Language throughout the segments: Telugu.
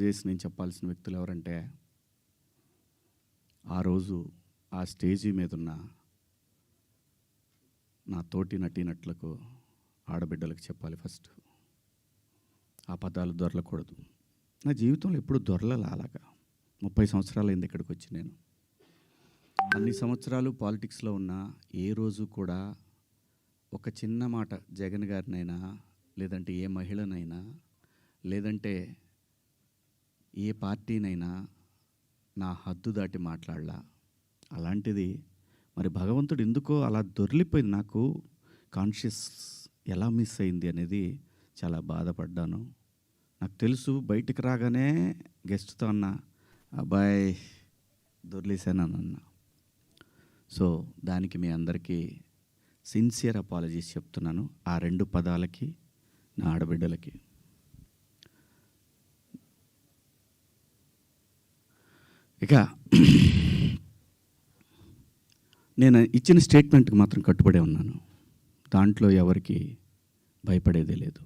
చేసి నేను చెప్పాల్సిన వ్యక్తులు ఎవరంటే, ఆ రోజు ఆ స్టేజీ మీద ఉన్న నా తోటి నటీనటులకు, ఆడబిడ్డలకు చెప్పాలి ఫస్ట్. ఆ పదాలు దొరలకూడదు. నా జీవితంలో ఎప్పుడు దొరలలా అలాగా. 30 సంవత్సరాలైంది ఇక్కడికి వచ్చి నేను. అన్ని సంవత్సరాలు పాలిటిక్స్లో ఉన్న ఏ రోజు కూడా ఒక చిన్న మాట జగన్ గారినైనా, లేదంటే ఏ మహిళనైనా, లేదంటే ఏ పార్టీనైనా నా హద్దు దాటి మాట్లాడలా. అలాంటిది మరి భగవంతుడు ఎందుకో అలా దొర్లిపోయింది. నాకు కాన్షియస్ ఎలా మిస్ అయింది అనేది చాలా బాధపడ్డాను. నాకు తెలుసు బయటికి రాగానే గెస్ట్తో అన్న, అబ్బాయి దొర్లేసాను అన్న. సో దానికి మీ అందరికీ సిన్సియర్ అపాలజీస్ చెప్తున్నాను, ఆ 2 పదాలకి, నా ఆడబిడ్డలకి. ఇక నేను ఇచ్చిన స్టేట్మెంట్కి మాత్రం కట్టుబడే ఉన్నాను. దాంట్లో ఎవరికి భయపడేదే లేదు.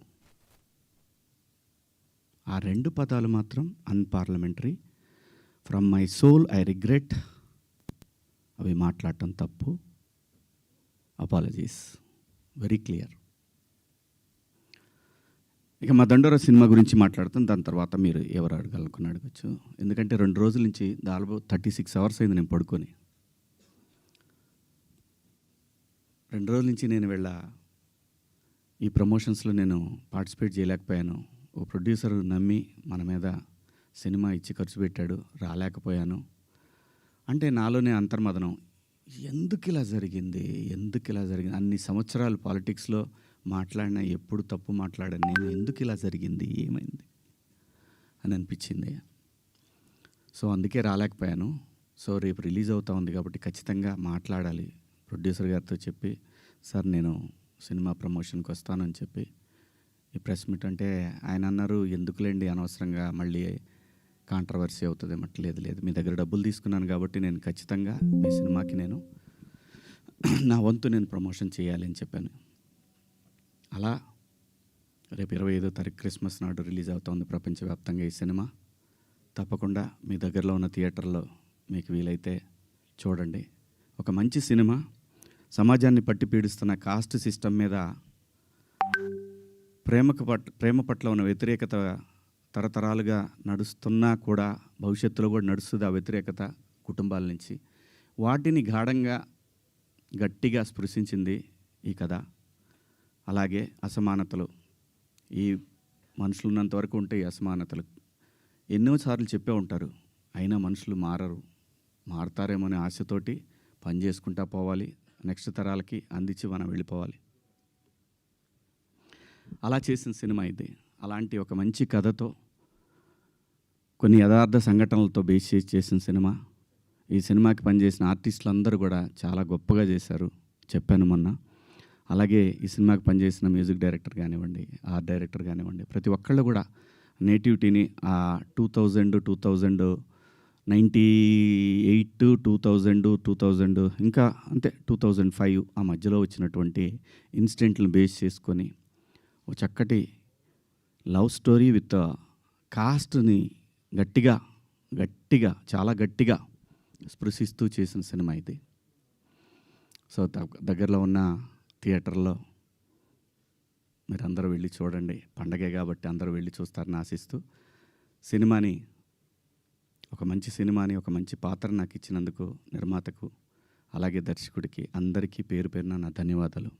ఆ 2 పదాలు మాత్రం unparliamentary. From my soul I regret. అవి మాట్లాడటం తప్పు. Apologies very clear. ఇక మా దండోరా సినిమా గురించి మాట్లాడుతాను. దాని తర్వాత మీరు ఎవరు అడగాలనుకుని అడగచ్చు. ఎందుకంటే 2 రోజుల నుంచి దాదాపు 36 అవర్స్ అయింది నేను పడుకొని. 2 రోజుల నుంచి నేను ఈ ప్రమోషన్స్లో నేను పార్టిసిపేట్ చేయలేకపోయాను. ఓ ప్రొడ్యూసర్ నమ్మి మన మీద సినిమా ఇచ్చి ఖర్చు పెట్టాడు, రాలేకపోయాను. అంటే నాలోనే అంతర్మదనం, ఎందుకు ఇలా జరిగింది. అన్ని సంవత్సరాలు పాలిటిక్స్లో మాట్లాడినా ఎప్పుడు తప్పు మాట్లాడాను నేను, ఎందుకు ఇలా జరిగింది, ఏమైంది అని అనిపించింది. సో అందుకే రాలేకపోయాను. సో రేపు రిలీజ్ అవుతా ఉంది కాబట్టి ఖచ్చితంగా మాట్లాడాలి. ప్రొడ్యూసర్ గారితో చెప్పి, సార్ నేను సినిమా ప్రమోషన్కి వస్తానని చెప్పి ఈ ప్రెస్ మీట్ అంటే ఆయన అన్నారు, ఎందుకులేండి అనవసరంగా మళ్ళీ కాంట్రవర్సీ అవుతుంది. లేదు, మీ దగ్గర డబ్బులు తీసుకున్నాను కాబట్టి నేను ఖచ్చితంగా మీ సినిమాకి నేను నా వంతు నేను ప్రమోషన్ చేయాలి అని చెప్పాను. అలా రేపు 25వ తారీఖు క్రిస్మస్ నాడు రిలీజ్ అవుతుంది ప్రపంచవ్యాప్తంగా ఈ సినిమా. తప్పకుండా మీ దగ్గరలో ఉన్న థియేటర్లో మీకు వీలైతే చూడండి. ఒక మంచి సినిమా, సమాజాన్ని పట్టి పీడిస్తున్న కాస్ట్ సిస్టమ్ మీద ప్రేమ పట్ల ఉన్న వ్యతిరేకత తరతరాలుగా నడుస్తున్నా కూడా భవిష్యత్తులో కూడా నడుస్తుంది. ఆ వ్యతిరేకత కుటుంబాల నుంచి వాటిని గాఢంగా గట్టిగా స్పృశించింది ఈ కథ. అలాగే అసమానతలు, ఈ మనుషులు ఉన్నంత వరకు ఉంటే ఈ అసమానతలు ఎన్నోసార్లు చెప్పే ఉంటారు, అయినా మనుషులు మారతారేమో అనే ఆశతోటి పని చేసుకుంటా పోవాలి, నెక్స్ట్ తరాలకి అందించి మనం వెళ్ళిపోవాలి. అలా చేసిన సినిమా ఇది. అలాంటి ఒక మంచి కథతో కొన్ని యథార్థ సంఘటనలతో బేస్ చేసిన సినిమా. ఈ సినిమాకి పనిచేసిన ఆర్టిస్టులు అందరూ కూడా చాలా గొప్పగా చేశారు, చెప్పాను మొన్న. అలాగే ఈ సినిమాకి పనిచేసిన మ్యూజిక్ డైరెక్టర్ కానివ్వండి, ఆర్ట్ డైరెక్టర్ కానివ్వండి, ప్రతి ఒక్కళ్ళు కూడా నేటివిటీని ఆ 1998, 2000 ఇంకా అంతే 2005 ఆ మధ్యలో వచ్చినటువంటి ఇన్సిడెంట్లను బేస్ చేసుకొని ఒక చక్కటి లవ్ స్టోరీ విత్ కాస్ట్ని గట్టిగా చాలా గట్టిగా స్పృశిస్తూ చేసిన సినిమా ఇది. సో దగ్గరలో ఉన్న థియేటర్లో మీరందరూ వెళ్ళి చూడండి. పండగే కాబట్టి అందరూ వెళ్ళి చూస్తారని ఆశిస్తూ, ఒక మంచి సినిమాని, ఒక మంచి పాత్ర నాకు ఇచ్చినందుకు నిర్మాతకు, అలాగే దర్శకుడికి అందరికీ పేరు పేరున నా ధన్యవాదాలు.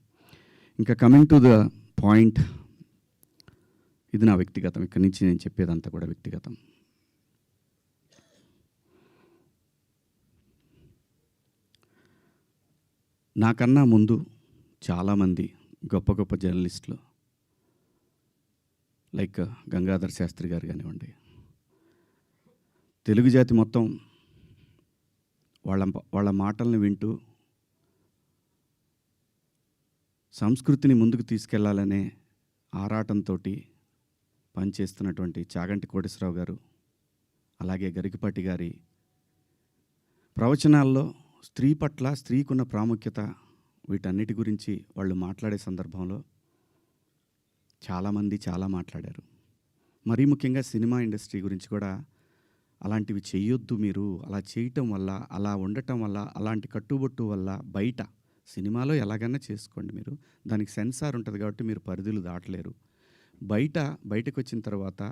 ఇంకా కమింగ్ టు ద పాయింట్, ఇది నా వ్యక్తిగతం. ఇక్కడి నుంచి నేను చెప్పేదంతా కూడా వ్యక్తిగతం. నాకన్నా ముందు చాలామంది గొప్ప గొప్ప జర్నలిస్టులు లైక్ గంగాధర్ శాస్త్రి గారు కానివ్వండి, తెలుగు జాతి మొత్తం వాళ్ళ మాటల్ని వింటూ సంస్కృతిని ముందుకు తీసుకెళ్లాలనే ఆరాటంతో పనిచేస్తున్నటువంటి చాగంటి కోటేశ్వరరావు గారు, అలాగే గరికపాటి గారి ప్రవచనాల్లో స్త్రీ పట్ల, స్త్రీకున్న ప్రాముఖ్యత, వీటన్నిటి గురించి వాళ్ళు మాట్లాడే సందర్భంలో చాలామంది చాలా మాట్లాడారు. మరీ ముఖ్యంగా సినిమా ఇండస్ట్రీ గురించి కూడా అలాంటివి చెయ్యొద్దు మీరు. అలా చేయటం వల్ల, అలా ఉండటం వల్ల, అలాంటి కట్టుబొట్టు వల్ల బయట సినిమాలో ఎలాగైనా చేసుకోండి మీరు. దానికి సెన్సార్ ఉంటది కాబట్టి మీరు పరిధులు దాటలేరు. బయటకొచ్చిన తర్వాత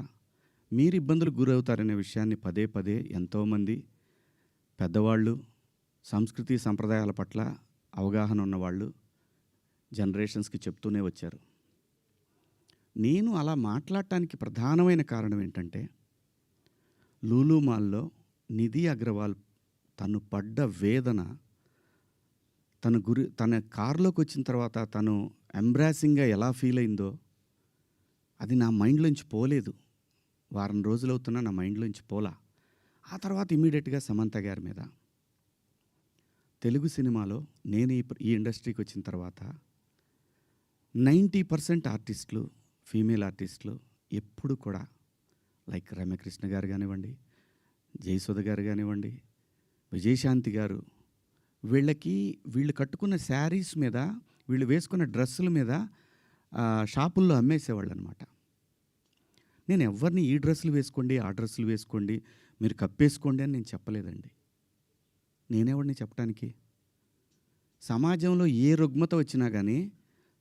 మీరు ఇబ్బందులకు గురవుతారనే విషయాన్ని పదే పదే ఎంతోమంది పెద్దవాళ్ళు, సంస్కృతి సంప్రదాయాల పట్ల అవగాహన ఉన్నవాళ్ళు జనరేషన్స్‌కి చెప్తూనే వచ్చారు. నేను అలా మాట్లాడటానికి ప్రధానమైన కారణం ఏంటంటే, లూలు మాల్‌లో నిధి అగర్వాల్ తను పడ్డ వేదన, తన కారులోకొచ్చిన తర్వాత తను ఎంబ్రాసింగ్‌గా ఎలా ఫీల్ అయిందో అది నా మైండ్‌లోంచి పోలేదు. వారం రోజులవుతున్నా నా మైండ్‌లోంచి పోలా. ఆ తర్వాత ఇమ్మీడియేట్‌గా సమంత గారి మీద. తెలుగు సినిమాలో నేను ఈ ఇండస్ట్రీకి వచ్చిన తర్వాత 90% ఆర్టిస్టులు, ఫీమేల్ ఆర్టిస్టులు ఎప్పుడు కూడా లైక్ రమ్యకృష్ణ గారు కానివ్వండి, జయసుధ గారు కానివ్వండి, విజయశాంతి గారు, వీళ్ళు కట్టుకున్న శారీస్ మీద, వీళ్ళు వేసుకున్న డ్రెస్సుల మీద షాపుల్లో అమ్మేసేవాళ్ళు అనమాట. నేను ఎవరిని ఈ డ్రెస్సులు వేసుకోండి, ఆ డ్రెస్సులు వేసుకోండి, మీరు కప్పేసుకోండి అని నేను చెప్పలేదండి. నేనెవరిని చెప్పడానికి? సమాజంలో ఏ రుగ్మత వచ్చినా కానీ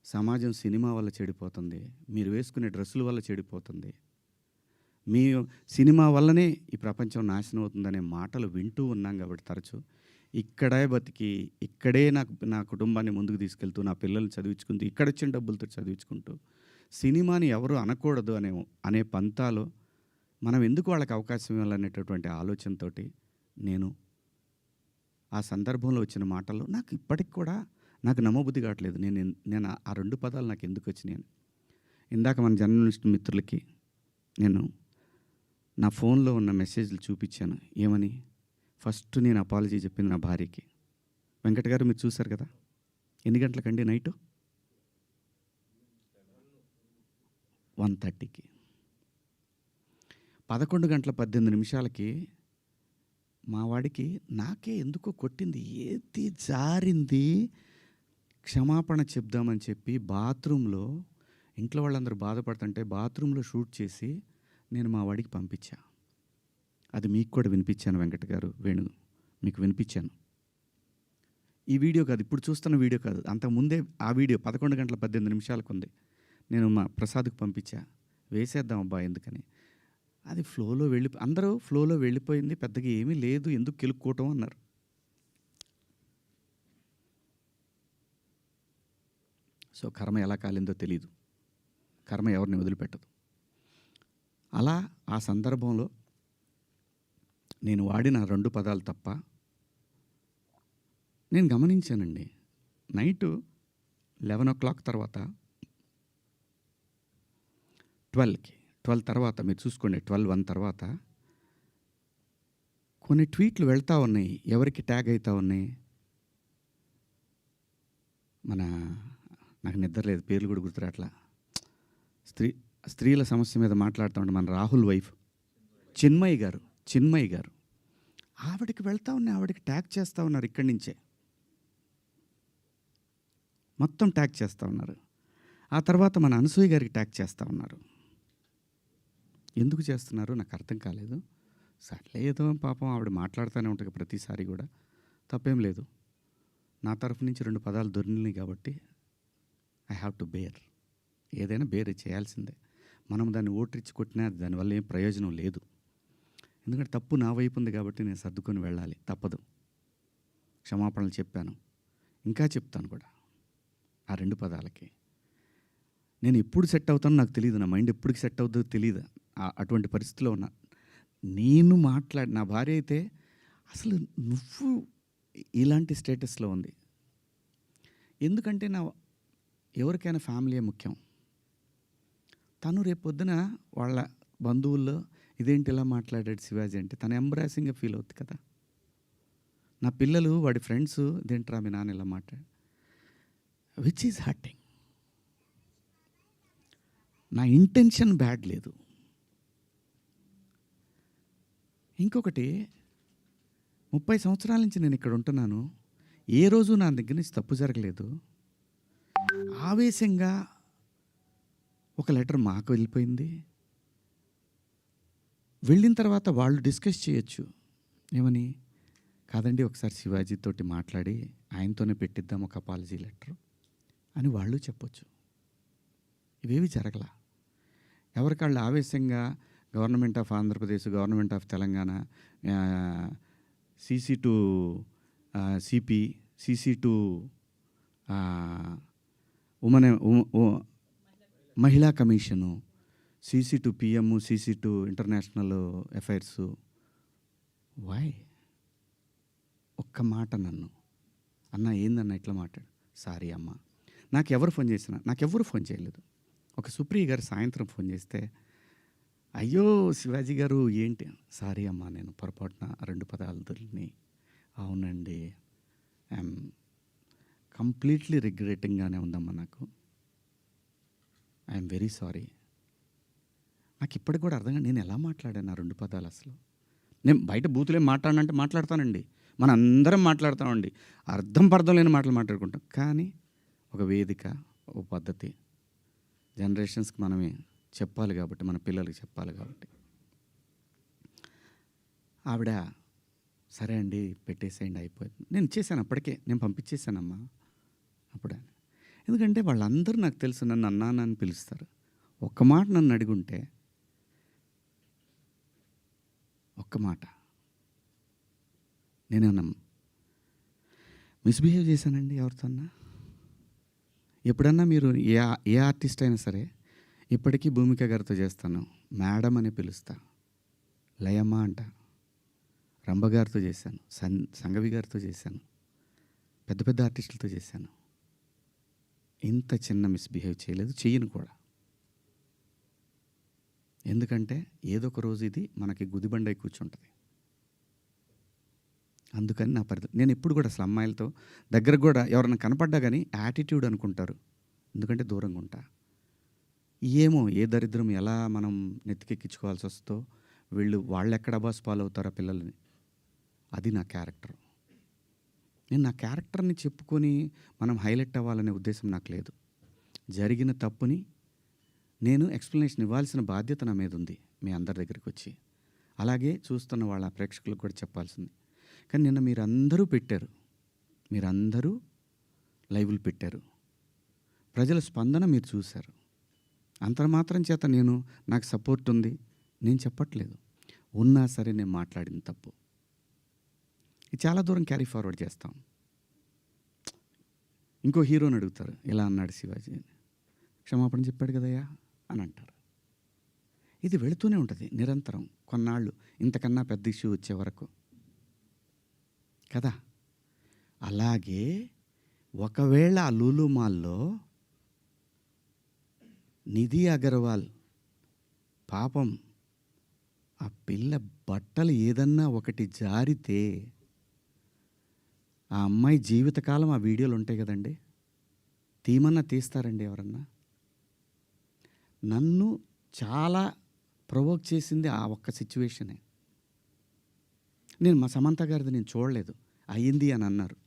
సమాజం సినిమా వల్ల చెడిపోతుంది, మీరు వేసుకునే డ్రెస్సుల వల్ల చెడిపోతుంది, మీ సినిమా వల్లనే ఈ ప్రపంచం నాశనం అవుతుందనే మాటలు వింటూ ఉన్నాం కాబట్టి తరచు ఇక్కడే బతికి, ఇక్కడే నా కుటుంబాన్ని ముందుకు తీసుకెళ్తూ, నా పిల్లల్ని చదివించుకుంటూ, ఇక్కడొచ్చిన డబ్బులతో చదివించుకుంటూ, సినిమాని ఎవరు అనకూడదు అనే పంతాలో మనం ఎందుకు వాళ్ళకి అవకాశం ఇవ్వాలనేటటువంటి ఆలోచనతోటి నేను ఆ సందర్భంలో వచ్చిన మాటల్లో నాకు ఇప్పటికి కూడా నాకు నమ్మబుద్ధి కావట్లేదు. నేను ఆ 2 పదాలు నాకు ఎందుకు వచ్చినాయని. ఇందాక మన జర్నలిస్ట్ మిత్రులకి నేను నా ఫోన్లో ఉన్న మెసేజ్లు చూపించాను. ఏమని? ఫస్ట్ నేను అపాలజీ చెప్పింది నా భార్యకి. వెంకట గారు మీరు చూశారు కదా, ఎన్ని గంటలకండి? నైటు 1:30కి. 11:18 మా వాడికి నాకే ఎందుకో కొట్టింది, ఏది జారింది, క్షమాపణ చెప్దామని చెప్పి బాత్రూంలో, ఇంట్లో వాళ్ళందరూ బాధపడుతుంటే బాత్రూంలో షూట్ చేసి నేను మా వాడికి పంపించా. అది మీకు కూడా వినిపించాను వెంకట గారు, వేణు మీకు వినిపించాను. ఈ వీడియో కాదు, ఇప్పుడు చూస్తున్న వీడియో కాదు, అంతకుముందే ఆ వీడియో 11:18 ఉంది. నేను మా ప్రసాద్కి పంపించా, వేసేద్దాం అబ్బా ఎందుకని. అది అందరూ ఫ్లోలో వెళ్ళిపోయింది, పెద్దగా ఏమీ లేదు, ఎందుకు కెలుక్కోవటం అన్నారు. సో కర్మ ఎలా కాలిందో తెలీదు, కర్మ ఎవరిని వదిలిపెట్టదు. అలా ఆ సందర్భంలో నేను వాడిన 2 పదాలు తప్ప నేను గమనించానండి. నైటు 11 తర్వాత 12 తర్వాత మీరు చూసుకోండి, 12:01 తర్వాత కొన్ని ట్వీట్లు వెళ్తూ ఉన్నాయి. ఎవరికి ట్యాగ్ అవుతూ ఉన్నాయి? నాకు నిద్ర లేదు, పేర్లు కూడా గుర్తురాట్లా. స్త్రీల సమస్య మీద మాట్లాడుతూ ఉంటే మన రాహుల్ వైఫ్ చిన్మయి గారు ఆవిడకి వెళ్తూ ఉన్నాయి, ఆవిడకి ట్యాగ్ చేస్తూ ఉన్నారు. ఇక్కడి నుంచే మొత్తం ట్యాగ్ చేస్తూ ఉన్నారు. ఆ తర్వాత మన అనసూయ గారికి ట్యాగ్ చేస్తూ ఉన్నారు. ఎందుకు చేస్తున్నారు నాకు అర్థం కాలేదు. సర్లే ఏదో పాపం ఆవిడ మాట్లాడుతూనే ఉంటుంది ప్రతిసారి కూడా, తప్పేం లేదు. నా తరఫు నుంచి 2 పదాలు దొరికినాయి కాబట్టి ఐ హ్యావ్ టు బేర్. ఏదైనా బేర్ చేయాల్సిందే. మనం దాన్ని ఓట్రిచ్చి కొట్టినా దానివల్ల ఏం ప్రయోజనం లేదు. ఎందుకంటే తప్పు నా వైపు ఉంది కాబట్టి నేను సర్దుకొని వెళ్ళాలి, తప్పదు. క్షమాపణలు చెప్పాను, ఇంకా చెప్తాను కూడా. ఆ 2 పదాలకి నేను ఎప్పుడు సెట్ అవుతానో నాకు తెలియదు, నా మైండ్ ఎప్పటికి సెట్ అవుతుందో తెలియదు. అటువంటి పరిస్థితిలో ఉన్నా. నా భార్య అయితే అసలు నువ్వు ఇలాంటి స్టేటస్లో ఉంది. ఎందుకంటే ఎవరికైనా ఫ్యామిలీయే ముఖ్యం. తను రేపొద్దున వాళ్ళ బంధువుల్లో ఇదేంటి ఇలా మాట్లాడాడు శివాజీ అంటే తను ఎంబ్రాసింగ్గా ఫీల్ అవుతుంది కదా. నా పిల్లలు వాడి ఫ్రెండ్స్ ఇదేంట్రా మీ నాన్న ఇలా మాట్లాడు, విచ్ ఈజ్ హర్టింగ్. నా ఇంటెన్షన్ బ్యాడ్ లేదు. ఇంకొకటి, 30 సంవత్సరాల నుంచి నేను ఇక్కడ ఉంటున్నాను, ఏ రోజు నా దగ్గర నుంచి తప్పు జరగలేదు. ఆవేశంగా ఒక లెటర్ మాకు వెళ్ళిపోయింది, వెళ్ళిన తర్వాత వాళ్ళు డిస్కస్ చేయొచ్చు. ఏమని? కాదండి ఒకసారి శివాజీతోటి మాట్లాడి ఆయనతోనే పెట్టిద్దాం ఒక అపాలజీ లెటర్ అని వాళ్ళు చెప్పొచ్చు. ఇవేవి జరగల. ఎవరికాళ్ళు ఆవేశంగా government of Andhra Pradesh, government of Telangana, CC to CP, CC to women మహిళా commission, CC to PM, CC to international affairs. Why? ఒక్క మాట నన్ను అన్న ఏందన్న ఇట్లా మాట్లాడు. సారీ అమ్మ, నాకెవరు ఫోన్ చేయలేదు. ఒక సుప్రియ గారు సాయంత్రం ఫోన్ చేస్తే, అయ్యో శివాజీ గారు ఏంటి, సారీ అమ్మా నేను పొరపాటున 2 పదాలు దొరికినాయి. అవునండి, ఐఎమ్ కంప్లీట్లీ రిగ్రెటింగ్గానే ఉందమ్మా, నాకు ఐఎమ్ వెరీ సారీ. నాకు ఇప్పటికి కూడా అర్థంగా నేను ఎలా మాట్లాడాను ఆ 2 పదాలు అసలు. నేను బయట బూతులేం మాట్లాడనంటే మాట్లాడతానండి, మన అందరం మాట్లాడతామండి, అర్థం పర్థం లేని మాటలు మాట్లాడుకుంటాం. కానీ ఒక వేదిక, ఒక పద్ధతి, జనరేషన్స్కి మనమే చెప్పాలి కాబట్టి, మన పిల్లలకి చెప్పాలి కాబట్టి. ఆవిడ సరే అండి పెట్టేసేయండి అయిపోయింది. నేను ఇచ్చేసాను, అప్పటికే నేను పంపించేశానమ్మా అప్పుడు. ఎందుకంటే వాళ్ళందరూ నాకు తెలుసు, నన్ను అన్నాను అని పిలుస్తారు. ఒక్క మాట నన్ను అడిగుంటే, ఒక్క మాట నేనేమన్నా మిస్బిహేవ్ చేశానండి ఎవరితోన్నా? ఎప్పుడన్నా మీరు ఏ ఆర్టిస్ట్ అయినా సరే, ఇప్పటికీ భూమిక గారితో చేస్తాను, మేడం అని పిలుస్తా, లయమ్మ అంట. రంభ గారితో చేశాను, సంగవి గారితో చేశాను, పెద్ద పెద్ద ఆర్టిస్టులతో చేశాను. ఇంత చిన్న మిస్బిహేవ్ చేయలేదు, చెయ్యను కూడా. ఎందుకంటే ఏదో ఒక రోజు ఇది మనకి గుదిబండై కూర్చుంటుంది. అందుకని నా నేను ఎప్పుడు కూడా అసలు అమ్మాయిలతో దగ్గర కూడా ఎవరైనా కనపడ్డా కానీ యాటిట్యూడ్ అనుకుంటారు, ఎందుకంటే దూరంగా ఉంటా. ఏమో ఏ దరిద్రం ఎలా మనం నెత్తికెక్కించుకోవాల్సి వస్తుందో, వాళ్ళు ఎక్కడ బాస్ ఫాలో అవుతారో పిల్లల్ని. అది నా క్యారెక్టర్. నేను నా క్యారెక్టర్ని చెప్పుకొని మనం హైలైట్ అవ్వాలనే ఉద్దేశం నాకు లేదు. జరిగిన తప్పుని నేను ఎక్స్ప్లెనేషన్ ఇవ్వాల్సిన బాధ్యత నా మీద ఉంది మీ అందరి దగ్గరికి వచ్చి. అలాగే చూస్తున్న వాళ్ళ ప్రేక్షకులకు కూడా చెప్పాల్సింది. కానీ నిన్న మీరందరూ పెట్టారు, మీరందరూ లైవ్లు పెట్టారు, ప్రజల స్పందన మీరు చూశారు. అంతర్మాత్రం చేత నాకు సపోర్ట్ ఉంది నేను చెప్పట్లేదు. ఉన్నా సరే నేను మాట్లాడిన తప్పు ఇది చాలా దూరం క్యారీ ఫార్వర్డ్ చేస్తాం. ఇంకో హీరోని అడుగుతారు, ఇలా అన్నాడు శివాజీ అని, క్షమాపణ చెప్పాడు కదయ్యా అని అంటారు. ఇది వెళుతూనే ఉంటుంది నిరంతరం, కొన్నాళ్ళు ఇంతకన్నా పెద్ద ఇష్యూ వచ్చే వరకు కదా. అలాగే ఒకవేళ ఆ లూలు మాల్లో నిధి అగర్వాల్ పాపం ఆ పిల్ల బట్టలు ఏదన్నా ఒకటి జారితే ఆ అమ్మాయి జీవితకాలం ఆ వీడియోలు ఉంటాయి కదండి, తీమన్నా తీస్తారండి ఎవరన్నా? నన్ను చాలా ప్రొవోక్ చేసింది ఆ ఒక్క సిచ్యువేషనే. నేను మా సమంత గారిది నేను చూడలేదు, అయ్యింది అని అన్నారు.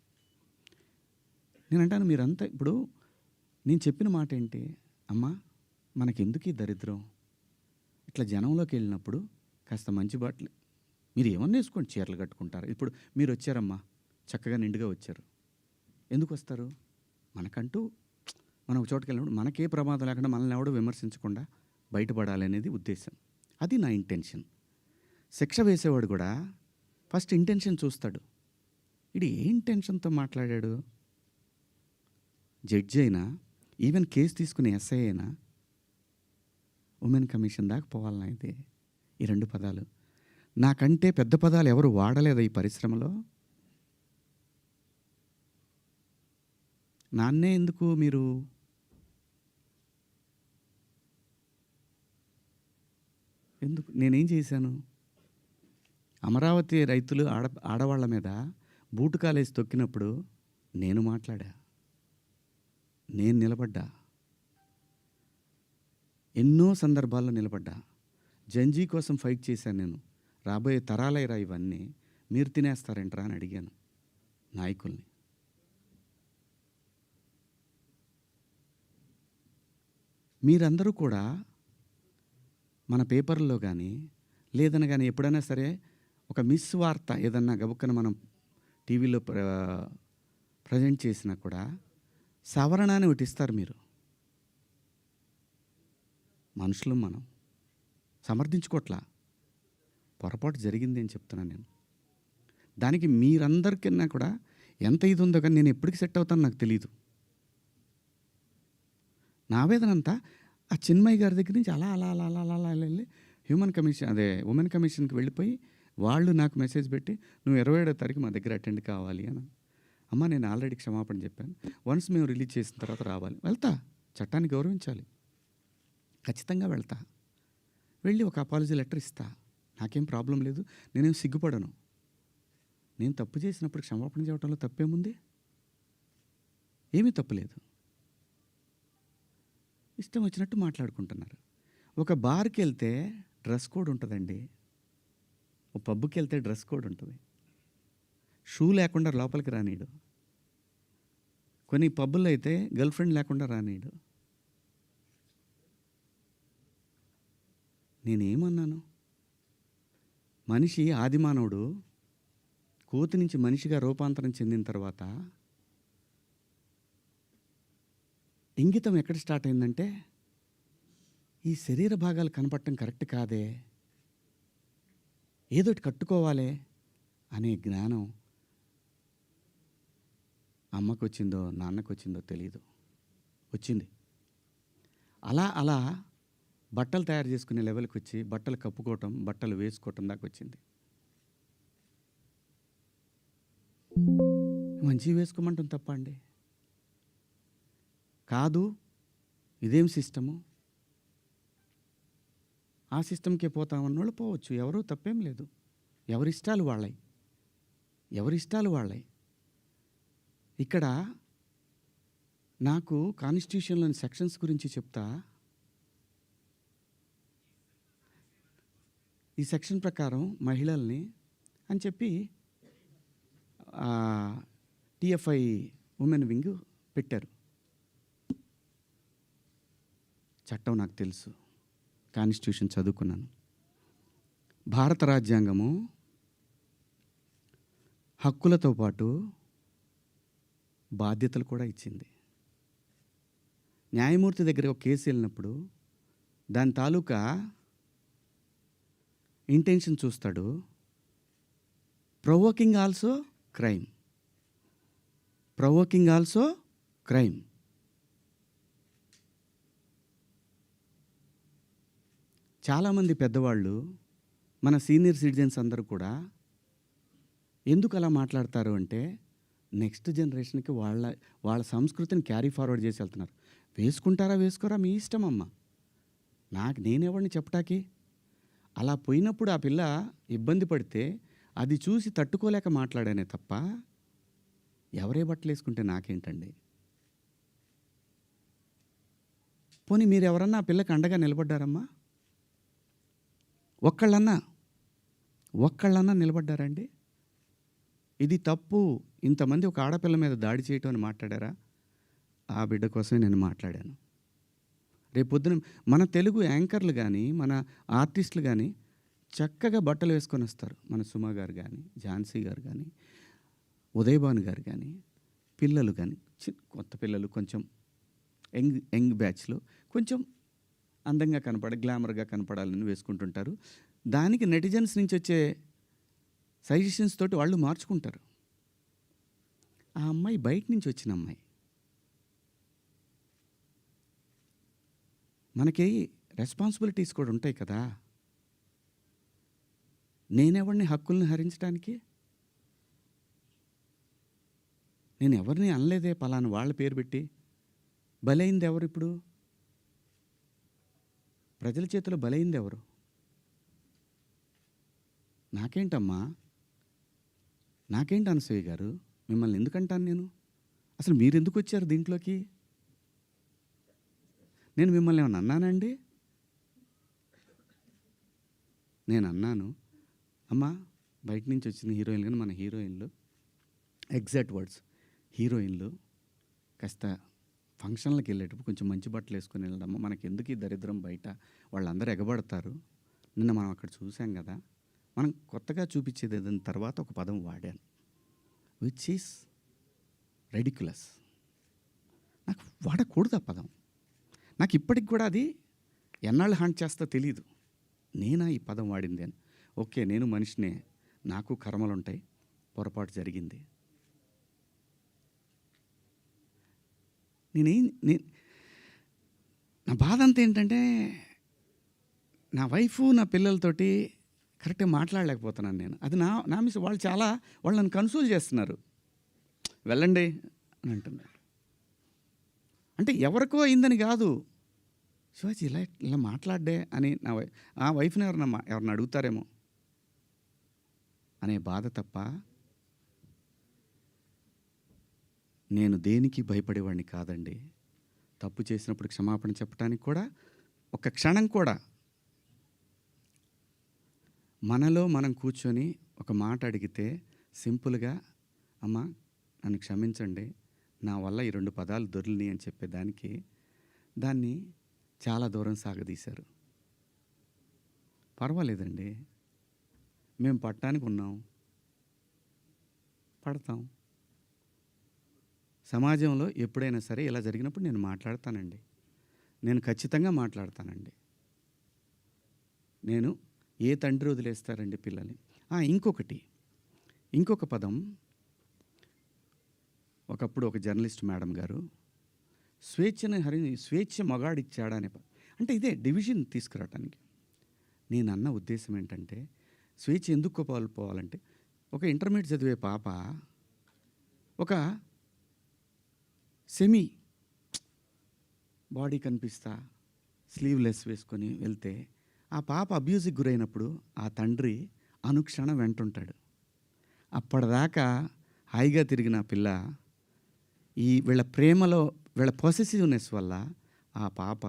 నేను అంటాను, మీరంతా ఇప్పుడు నేను చెప్పిన మాట ఏంటి, అమ్మా మనకెందుకు ఈ దరిద్రం, ఇట్లా జనంలోకి వెళ్ళినప్పుడు కాస్త మంచి బట్టలు మీరు ఏమన్నా వేసుకోండి, చీరలు కట్టుకుంటారు. ఇప్పుడు మీరు వచ్చారమ్మా, చక్కగా నిండుగా వచ్చారు, ఎందుకు వస్తారు? మనకంటూ మనం ఒక చోటుకి వెళ్ళినప్పుడు మనకే ప్రమాదం లేకుండా మనల్ని ఎవడో విమర్శించకుండా బయటపడాలి అనేది ఉద్దేశం. అది నా ఇంటెన్షన్. శిక్ష వేసేవాడు కూడా ఫస్ట్ ఇంటెన్షన్ చూస్తాడు. ఇది ఏ ఇంటెన్షన్తో మాట్లాడాడు? జడ్జి అయినా, ఈవెన్ కేసు తీసుకునే ఎస్ఐ అయినా ఉమెన్ కమిషన్ దాకా పోవాలన్నా అయితే ఈ 2 పదాలు నాకంటే పెద్ద పదాలు ఎవరు వాడలేదా ఈ పరిశ్రమలో? నాన్నే ఎందుకు మీరు ఎందుకు నేనేం చేశాను? అమరావతి రైతులు ఆడవాళ్ళ మీద బూటు కాలేసి తొక్కినప్పుడు నేను మాట్లాడా, నేను నిలబడ్డా, ఎన్నో సందర్భాల్లో నిలబడ్డా. జంజీ కోసం ఫైట్ చేశాను నేను. రాబోయే తరాలైరా ఇవన్నీ, మీరు తినేస్తారంటరా అని అడిగాను నాయకుల్ని. మీరందరూ కూడా మన పేపర్లో కానీ లేదనగానే ఎప్పుడైనా సరే ఒక మిస్ వార్త ఏదన్నా గబుక్కన మనం టీవీలో ప్రజెంట్ చేసినా కూడా సవరణ అని ఒకటి ఇస్తారు మీరు. మనుషులు మనం సమర్థించుకోవట్లా, పొరపాటు జరిగింది అని చెప్తున్నాను నేను. దానికి మీరందరికన్నా కూడా ఎంత ఇది ఉందో కానీ నేను ఎప్పటికి సెట్ అవుతానో నాకు తెలీదు. నా ఆవేదన అంతా ఆ చిన్మయ్య గారి దగ్గర నుంచి అలా అలా అలా అలా అలా అలా వెళ్ళి ఉమెన్ కమిషన్కి వెళ్ళిపోయి వాళ్ళు నాకు మెసేజ్ పెట్టి నువ్వు 27వ తారీఖు మా దగ్గర అటెండ్ కావాలి అని. అమ్మ నేను ఆల్రెడీ క్షమాపణ చెప్పాను, వన్స్ మేము రిలీజ్ చేసిన తర్వాత రావాలి. వెళ్తా, చట్టాన్ని గౌరవించాలి, ఖచ్చితంగా వెళ్తా. వెళ్ళి ఒక అపాలజీ లెటర్ ఇస్తా, నాకేం ప్రాబ్లం లేదు, నేనేం సిగ్గుపడను. నేను తప్పు చేసినప్పుడు క్షమాపణ చెప్పడంలో తప్పేముంది? ఏమీ తప్పులేదు. ఇష్టం వచ్చినట్టు మాట్లాడుకుంటున్నారు. ఒక బార్కి వెళ్తే డ్రెస్ కోడ్ ఉంటుందండి, ఒక పబ్కి వెళ్తే డ్రెస్ కోడ్ ఉంటుంది. షూ లేకుండా లోపలికి రానీడు. కొన్ని పబ్బుల్లో అయితే గర్ల్ ఫ్రెండ్ లేకుండా రానీడు. నేనేమన్నాను? మనిషి ఆదిమానవుడు కోతి నుంచి మనిషిగా రూపాంతరం చెందిన తర్వాత ఇంగితం ఎక్కడ స్టార్ట్ అయిందంటే ఈ శరీర భాగాలు కనపడటం కరెక్ట్ కాదే, ఏదోటి కట్టుకోవాలే అనే జ్ఞానం అమ్మకు వచ్చిందో నాన్నకు వచ్చిందో తెలీదు, వచ్చింది. అలా అలా బట్టలు తయారు చేసుకునే లెవెల్కి వచ్చి బట్టలు కప్పుకోవటం, బట్టలు వేసుకోవటం దాకా వచ్చింది. మంచివి వేసుకోమంటాం తప్ప అండి? కాదు, ఇదేం సిస్టము, ఆ సిస్టమ్కే పోతామన్నోళ్ళు పోవచ్చు, ఎవరూ తప్పేం లేదు. ఎవరిష్టాలు వాళ్ళై. ఇక్కడ నాకు కాన్స్టిట్యూషన్లోని సెక్షన్స్ గురించి చెప్తా. ఈ సెక్షన్ ప్రకారం మహిళల్ని అని చెప్పి టిఎఫ్ఐ ఉమెన్ వింగ్ పెట్టారు. చట్టం నాకు తెలుసు, కాన్స్టిట్యూషన్ చదువుకున్నాను. భారత రాజ్యాంగము హక్కులతో పాటు బాధ్యతలు కూడా ఇచ్చింది. న్యాయమూర్తి దగ్గర ఒక కేసు వెళ్ళినప్పుడు దాని తాలూకా ఇంటెన్షన్ చూస్తాడు. Provoking also crime. చాలామంది పెద్దవాళ్ళు, మన సీనియర్ సిటిజన్స్ అందరూ కూడా ఎందుకు అలా మాట్లాడతారు అంటే నెక్స్ట్ జనరేషన్కి వాళ్ళ సంస్కృతిని క్యారీ ఫార్వర్డ్ చేసి వెళ్తున్నారు. వేసుకుంటారా వేసుకోరా మీ ఇష్టం అమ్మ, నేనెవరిని చెప్పటాకి. అలా పోయినప్పుడు ఆ పిల్ల ఇబ్బంది పడితే అది చూసి తట్టుకోలేక మాట్లాడానే తప్ప ఎవరే బట్టలు వేసుకుంటే నాకేంటండి. పోనీ మీరు ఎవరన్నా ఆ పిల్లకి అండగా నిలబడ్డారమ్మా? ఒక్కళ్ళన్నా నిలబడ్డారండి? ఇది తప్పు, ఇంతమంది ఒక ఆడపిల్ల మీద దాడి చేయటం అని మాట్లాడారా? ఆ బిడ్డ కోసమే నేను మాట్లాడాను. రేపొద్దున మన తెలుగు యాంకర్లు కానీ, మన ఆర్టిస్టులు కానీ చక్కగా బట్టలు వేసుకొని వస్తారు. మన సుమా గారు కానీ, ఝాన్సీ గారు కానీ, ఉదయభాను గారు కానీ, పిల్లలు కానీ, కొత్త పిల్లలు కొంచెం యంగ్ బ్యాచ్లో కొంచెం అందంగా గ్లామర్గా కనపడాలని వేసుకుంటుంటారు. దానికి నెటిజన్స్ నుంచి వచ్చే సజెషన్స్ తోటి వాళ్ళు మార్చుకుంటారు. ఆ అమ్మాయి బయట నుంచి వచ్చిన అమ్మాయి. మనకి రెస్పాన్సిబిలిటీస్ కూడా ఉంటాయి కదా. నేనెవరిని హక్కుల్ని హరించడానికి? నేను ఎవరిని అనలేదే పలానా వాళ్ళ పేరు పెట్టి. బలైంది ఎవరు? ఇప్పుడు ప్రజల చేతిలో బలైంది ఎవరు? నాకేంటమ్మా, నాకేంటి అనసూయ గారు, మిమ్మల్ని ఎందుకంటాను నేను? అసలు మీరు ఎందుకు వచ్చారు దీంట్లోకి? నేను మిమ్మల్ని ఏమన్నా అన్నానండి? నేను అన్నాను, అమ్మా బయట నుంచి వచ్చిన హీరోయిన్లు కానీ మన హీరోయిన్లు, ఎగ్జాక్ట్ వర్డ్స్, హీరోయిన్లు కాస్త ఫంక్షన్లకు వెళ్ళేటప్పుడు కొంచెం మంచి బట్టలు వేసుకొని వెళ్ళడమ్మా, మనకి ఎందుకు ఈ దరిద్రం బయట, వాళ్ళందరూ ఎగబడతారు, నిన్న మనం అక్కడ చూసాం కదా, మనం కొత్తగా చూపించేది ఏదైనా తర్వాత ఒక పదం వాడాను, విచ్ ఈస్ రెడిక్యులస్. నాకు వాడకూడదు ఆ పదం. నాకు ఇప్పటికి కూడా అది ఎన్నాళ్ళు హాంట్ చేస్తా తెలియదు. నేనా ఈ పదం వాడింది అని. ఓకే, నేను మనిషినే, నాకు కర్మలు ఉంటాయి, పొరపాటు జరిగింది. నా బాధ అంతా ఏంటంటే, నా వైఫ్ నా పిల్లలతోటి కరెక్ట్గా మాట్లాడలేకపోతున్నాను నేను. అది నా మిస్. వాళ్ళు నన్ను కన్సోల్ చేస్తున్నారు, వెళ్ళండి అని అంటున్నారు. అంటే ఎవరికో అయిందని కాదు, శివాజీ ఇలా మాట్లాడ్డే అని ఆ వైఫ్ని ఎవరన్నా అడుగుతారేమో అనే బాధ తప్ప నేను దేనికి భయపడేవాడిని కాదండి. తప్పు చేసినప్పుడు క్షమాపణ చెప్పడానికి కూడా ఒక క్షణం కూడా మనలో మనం కూర్చొని ఒక మాట అడిగితే సింపుల్గా, అమ్మ నన్ను క్షమించండి, నా వల్ల ఈ 2 పదాలు దొరికినాయి అని చెప్పేదానికి దాన్ని చాలా దూరం సాగదీశారు. పర్వాలేదండి, మేము పట్టడానికి ఉన్నాం, పడతాం. సమాజంలో ఎప్పుడైనా సరే ఇలా జరిగినప్పుడు నేను మాట్లాడతానండి, నేను ఖచ్చితంగా మాట్లాడతానండి. నేను ఏ తండ్రి వదిలేస్తారండి పిల్లల్ని? ఇంకొక పదం, ఒకప్పుడు ఒక జర్నలిస్ట్ మేడం గారు స్వేచ్ఛ మగాడిచ్చాడా అనే అంటే ఇదే డివిజన్ తీసుకురావటానికి. నేను అన్న ఉద్దేశం ఏంటంటే, స్వేచ్ఛ ఎందుకు కోల్పోవాలంటే, ఒక ఇంటర్మీడియట్ చదివే పాప ఒక సెమీ బాడీ కనిపిస్తా స్లీవ్లెస్ వేసుకొని వెళ్తే ఆ పాప అబ్యూజ్కి గురైనప్పుడు ఆ తండ్రి అనుక్షణం వెంటుంటాడు. అప్పటిదాకా హాయిగా తిరిగిన పిల్ల వీళ్ళ ప్రేమలో, వీళ్ళ పొసెసివ్నెస్ వల్ల ఆ పాప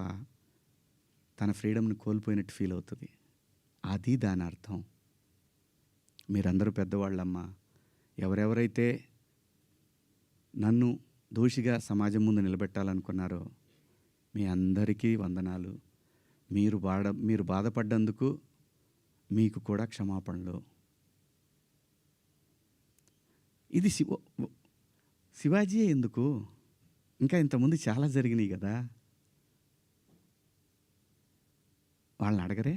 తన ఫ్రీడమ్ని కోల్పోయినట్టు ఫీల్ అవుతుంది. అది దాని అర్థం. మీరందరూ పెద్దవాళ్ళమ్మా, ఎవరెవరైతే నన్ను దోషిగా సమాజం ముందు నిలబెట్టాలనుకున్నారో మీ అందరికీ వందనాలు. మీరు బాధపడ్డందుకు మీకు కూడా క్షమాపణలు. ఇది శివాజీ ఎందుకు, ఇంకా ఇంతకుముందు చాలా జరిగినాయి కదా, వాళ్ళని అడగరే?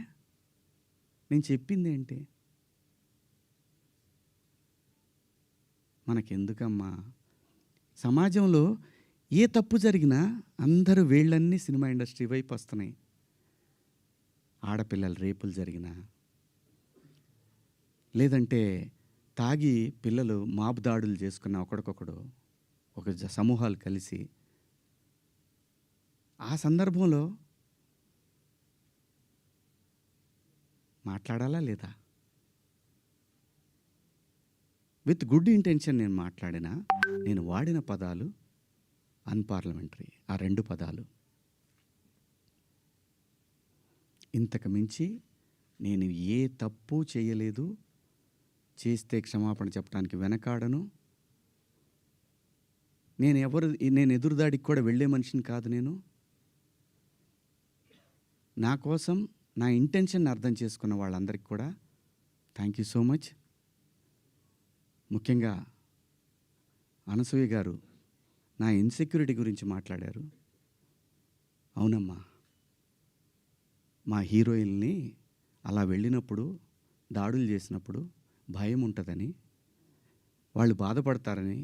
నేను చెప్పింది ఏంటి? మనకెందుకమ్మా? సమాజంలో ఏ తప్పు జరిగినా అందరూ వేళ్ళన్నీ సినిమా ఇండస్ట్రీ వైపు వస్తున్నాయి. ఆడపిల్లల రేపులు జరిగినా, లేదంటే తాగి పిల్లలు మాబు దాడులు చేసుకున్న ఒకడికొకడు ఒక సమూహాలు కలిసి, ఆ సందర్భంలో మాట్లాడాలా లేదా? విత్ గుడ్ ఇంటెన్షన్ నేను మాట్లాడినా, నేను వాడిన పదాలు అన్పార్లమెంటరీ. ఆ 2 పదాలు. ఇంతకు మించి నేను ఏ తప్పు చేయలేదు. చేస్తే క్షమాపణ చెప్పడానికి వెనకాడను. నేను ఎదురుదాడికి కూడా వెళ్ళే మనిషిని కాదు. నేను నా కోసం నా ఇంటెన్షన్ అర్థం చేసుకున్న వాళ్ళందరికీ కూడా థ్యాంక్ యూ సో మచ్. ముఖ్యంగా అనసూయ గారు నా ఇన్సెక్యూరిటీ గురించి మాట్లాడారు. అవునమ్మా, మా హీరోయిన్ని అలా వెళ్ళినప్పుడు, దాడులు చేసినప్పుడు భయం ఉంటుందని, వాళ్ళు బాధపడతారని,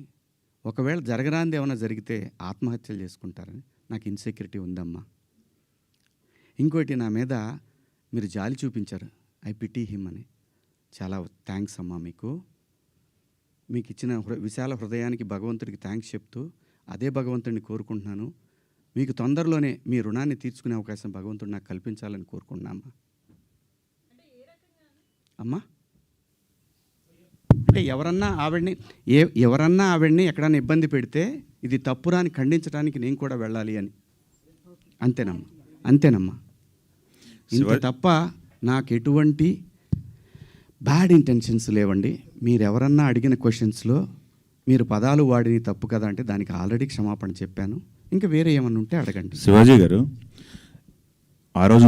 ఒకవేళ జరగరాంది ఏమైనా జరిగితే ఆత్మహత్యలు చేసుకుంటారని నాకు ఇన్సెక్యూరిటీ ఉందమ్మా. ఇంకోటి, నా మీద మీరు జాలి చూపించారు, ఐ పిటీ హిమ్ అని. చాలా థ్యాంక్స్ అమ్మా. మీకు ఇచ్చిన విశాల హృదయానికి భగవంతుడికి థ్యాంక్స్ చెప్తూ, అదే భగవంతుడిని కోరుకుంటున్నాను. మీకు తొందరలోనే మీ రుణాన్ని తీర్చుకునే అవకాశం భగవంతుడు నాకు కల్పించాలని కోరుకుంటున్నామా. అమ్మా, అంటే ఎవరన్నా ఆవిడ్ని ఎక్కడన్నా ఇబ్బంది పెడితే ఇది తప్పురా అని ఖండించడానికి నేను కూడా వెళ్ళాలి అని. అంతేనమ్మా. ఇంత తప్ప నాకు ఎటువంటి బ్యాడ్ ఇంటెన్షన్స్ లేవండి. మీరు ఎవరన్నా అడిగిన క్వశ్చన్స్లో మీరు పదాలు వాడిని తప్పు కదా అంటే దానికి ఆల్రెడీ క్షమాపణ చెప్పాను. ఇంకా వేరే ఏమన్నా ఉంటే అడగండి. శివాజీ గారు ఆ రోజు